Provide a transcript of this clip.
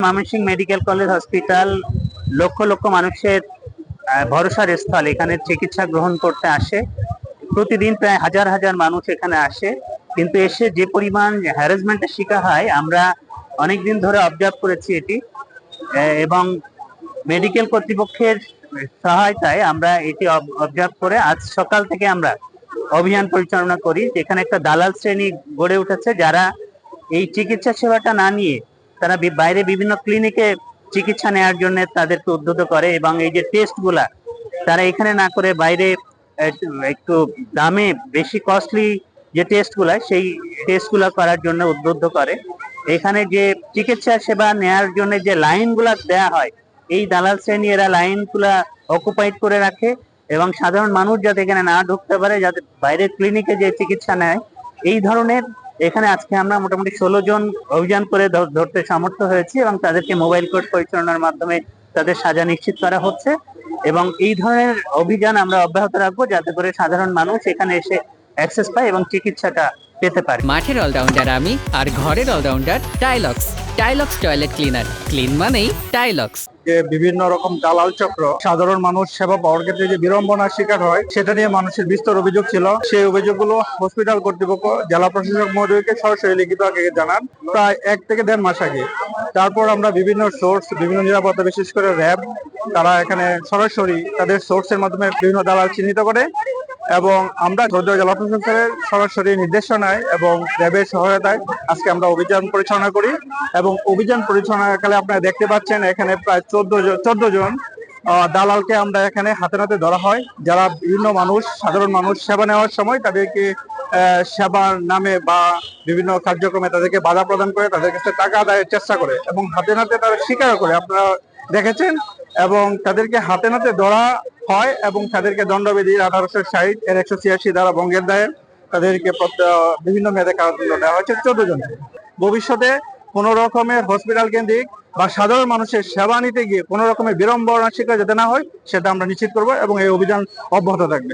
Mymensingh medical college hospital lakh lakh মানুষের ভরসার স্থল। এখানে চিকিৎসা গ্রহণ করতে আসে প্রতিদিন প্রায় হাজার হাজার মানুষ এখানে আসে, কিন্তু এসে যে পরিমাণ হ্যারাসমেন্টের শিকার হয় আমরা অনেকদিন ধরে অবজার্ভ করেছি এটি, এবং মেডিকেল কর্তৃপক্ষের সহায়তায় আমরা এটি অবজার্ভ করে আজ সকাল থেকে আমরা অভিযান পরিচালনা করি, যেখানে একটা দালাল শ্রেণী গড়ে উঠেছে যারা এই চিকিৎসা সেবাটা না নিয়ে তারা বাইরে বিভিন্ন ক্লিনিকে চিকিৎসা নেওয়ার জন্য তাদেরকে উদ্বুদ্ধ করে, এবং এই যে টেস্টগুলা তারা এখানে না করে বাইরে একটু দামে বেশি কস্টলি যে টেস্টগুলা সেই টেস্টগুলা করার জন্য উদ্বুদ্ধ করে। এখানে যে চিকিৎসা সেবা নেওয়ার জন্য যে লাইনগুলা দেয়া হয়, এই দালাল শ্রেণী এরা লাইনগুলা অকুপাইড করে রাখে এবং সাধারণ মানুষ যাতে এখানে না ঢুকতে পারে, যাতে বাইরের ক্লিনিকে যে চিকিৎসা নেয় এই ধরনের। এখানে আজকে আমরা মোটামুটি 16 জন অভিযান করে ধরতে সমর্থ হয়েছি এবং তাদেরকে মোবাইল কোর্ট পরিচালনার মাধ্যমে তাদের সাজা নিশ্চিত করা হচ্ছে, এবং এই ধরনের অভিযান আমরা অব্যাহত রাখবো যাতে করে সাধারণ মানুষ এখানে এসে অ্যাক্সেস পায় এবং চিকিৎসাটা পেতে পারে। মাঠের অলরাউন্ডার আমি, আর ঘরের allrounder Tylox. Tylox toilet cleaner, clean মানেই টাইলক্স। যে বিভিন্ন রকম দালাল চক্র সাধারণ মানুষ সেবা পাওয়ার ক্ষেত্রে যে বিড়ম্বনার শিকার হয়, সেটা নিয়ে মানুষের বিস্তর অভিযোগ ছিল। সেই অভিযোগগুলো হসপিটাল কর্তৃপক্ষ জেলা প্রশাসক মহোদয়কে সরাসরি লিখিত আগে জানান প্রায় 1 থেকে 1.5 মাস আগে। তারপর আমরা বিভিন্ন সোর্স, বিভিন্ন নিরাপত্তা, বিশেষ করে র্যাব, তারা এখানে সরাসরি তাদের সোর্সের মাধ্যমে বিভিন্ন দালাল চিহ্নিত করে, এবং আমরা জেলা প্রশাসকের সরাসরি নির্দেশনায় এবং র্যাবের সহায়তায় আজকে আমরা অভিযান পরিচালনা করি। এবং অভিযান পরিচালনাকালে আপনারা দেখতে পাচ্ছেন এখানে প্রায় 14 জন দালালকে আমরা এখানে হাতে নাতে ধরা হয়, যারা বিভিন্ন মানুষ, সাধারণ মানুষ সেবা নেওয়ার সময় তাদেরকে সেবার নামে বা বিভিন্ন কার্যক্রমে তাদেরকে বাধা প্রদান করে, তাদের কাছে টাকা আদায়ের চেষ্টা করে এবং হাতে নাতে তারা স্বীকার করে, আপনারা দেখেছেন। এবং তাদেরকে হাতে নাতে ধরা হয় এবং তাদেরকে দণ্ডবিধির 1860 এর 186 দ্বারা ভঙ্গের দায়ে তাদেরকে বিভিন্ন মেয়াদে কারাদণ্ড দেওয়া হয়েছে 14 জনকে। ভবিষ্যতে কোনো রকমের হসপিটাল কেন্দ্রিক বা সাধারণ মানুষের সেবা নিতে গিয়ে কোনো রকমের বিড়ম্বনার শিকার যাতে না হয় সেটা আমরা নিশ্চিত করবো, এবং এই অভিযান অব্যাহত থাকবে।